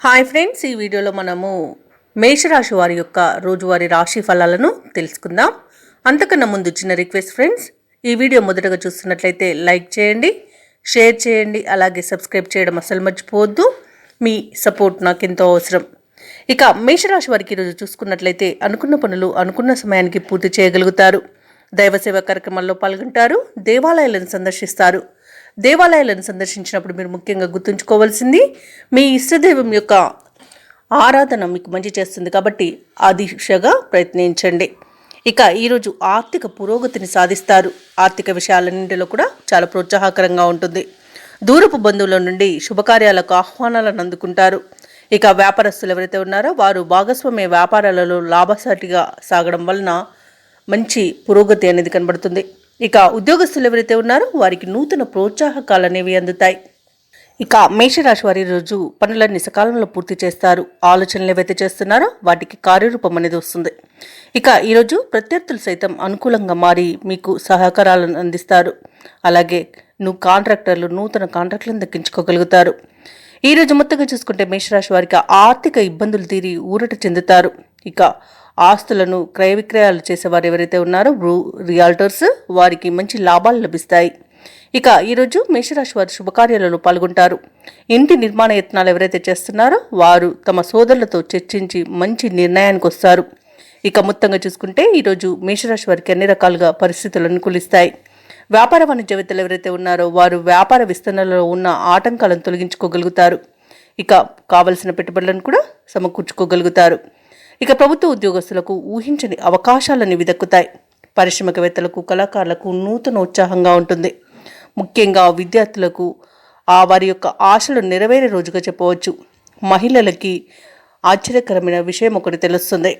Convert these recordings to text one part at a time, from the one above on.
Hi friends, ఈ వీడియోలో మనము మేషరాశి వారి యొక్క రోజువారీ రాశి ఫలాలను తెలుసుకుందాం. అంతకన్నా ముందు చిన్న రిక్వెస్ట్ ఫ్రెండ్స్, ఈ వీడియో మొదటగా చూస్తున్నట్లయితే లైక్ చేయండి, షేర్ చేయండి, అలాగే సబ్స్క్రైబ్ చేయడం అసలు మర్చిపోవద్దు. మీ సపోర్ట్ నాకు ఎంతో అవసరం. ఇక మేషరాశి వారికి ఈరోజు చూసుకున్నట్లయితే అనుకున్న పనులు అనుకున్న సమయానికి పూర్తి చేయగలుగుతారు. దైవసేవ కార్యక్రమాల్లో పాల్గొంటారు. దేవాలయాలను సందర్శిస్తారు. దేవాలయాలను సందర్శించినప్పుడు మీరు ముఖ్యంగా గుర్తుంచుకోవాల్సింది, మీ ఇష్టదైవం యొక్క ఆరాధన మీకు మంచి చేస్తుంది కాబట్టి ఆ దిశగా ప్రయత్నించండి. ఇక ఈరోజు ఆర్థిక పురోగతిని సాధిస్తారు. ఆర్థిక విషయాలన్నింటిలో కూడా చాలా ప్రోత్సాహకరంగా ఉంటుంది. దూరపు బంధువుల నుండి శుభకార్యాలకు ఆహ్వానాలను అందుకుంటారు. ఇక వ్యాపారస్తులు ఎవరైతే ఉన్నారో వారు భాగస్వామ్య వ్యాపారాలలో లాభసాటిగా సాగడం వలన మంచి పురోగతి అనేది కనబడుతుంది. ఇక ఉద్యోగస్తులు ఎవరైతే ఉన్నారో వారికి నూతన ప్రోత్సాహకాలు అనేవి అందుతాయి. ఇక మేషరాశి వారి రోజు పనులన్నీ సకాలంలో పూర్తి చేస్తారు. ఆలోచనలు ఏవైతే చేస్తున్నారో వాటికి కార్యరూపం అనేది వస్తుంది. ఇక ఈరోజు ప్రత్యర్థులు సైతం అనుకూలంగా మారి మీకు సహకారాలను అందిస్తారు. అలాగే కాంట్రాక్టర్లు నూతన కాంట్రాక్టులను దక్కించుకోగలుగుతారు. ఈరోజు మొత్తంగా చూసుకుంటే మేషరాశి వారికి ఆర్థిక ఇబ్బందులు తీరి ఊరట చెందుతారు. ఇక ఆస్తులను క్రయ విక్రయాలు చేసేవారు ఎవరైతే ఉన్నారో రియాల్టర్స్, వారికి మంచి లాభాలు లభిస్తాయి. ఇక ఈరోజు మేషరాశి వారు శుభకార్యాలలో పాల్గొంటారు. ఇంటి నిర్మాణ యత్నాలు ఎవరైతే చేస్తున్నారో వారు తమ సోదరులతో చర్చించి మంచి నిర్ణయానికి వస్తారు. ఇక మొత్తంగా చూసుకుంటే ఈరోజు మేషరాశి వారికి అన్ని రకాలుగా పరిస్థితులు అనుకూలిస్తాయి. వ్యాపార వాణిజ్యవేత్తలు ఎవరైతే ఉన్నారో వారు వ్యాపార విస్తరణలో ఉన్న ఆటంకాలను తొలగించుకోగలుగుతారు. ఇక కావలసిన పెట్టుబడులను కూడా సమకూర్చుకోగలుగుతారు. ఇక ప్రభుత్వ ఉద్యోగస్తులకు ఊహించని అవకాశాలన్నీ దక్కుతాయి. పారిశ్రామికవేత్తలకు, కళాకారులకు నూతన ఉత్సాహంగా ఉంటుంది. ముఖ్యంగా విద్యార్థులకు వారి యొక్క ఆశలు నెరవేరే రోజుగా చెప్పవచ్చు. మహిళలకి ఆశ్చర్యకరమైన విషయం ఒకటి తెలుస్తుంది.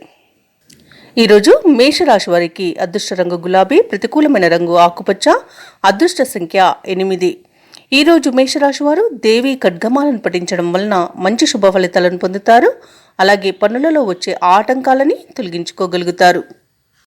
ఈరోజు మేషరాశి వారికి అదృష్ట రంగు గులాబీ, ప్రతికూలమైన రంగు ఆకుపచ్చ, అదృష్ట సంఖ్య 8. ఈరోజు మేషరాశి వారు దేవి ఖడ్గమాలను పఠించడం వలన మంచి శుభ ఫలితాలను పొందుతారు. అలాగే పనులలో వచ్చే ఆటంకాలని తొలగించుకోగలుగుతారు.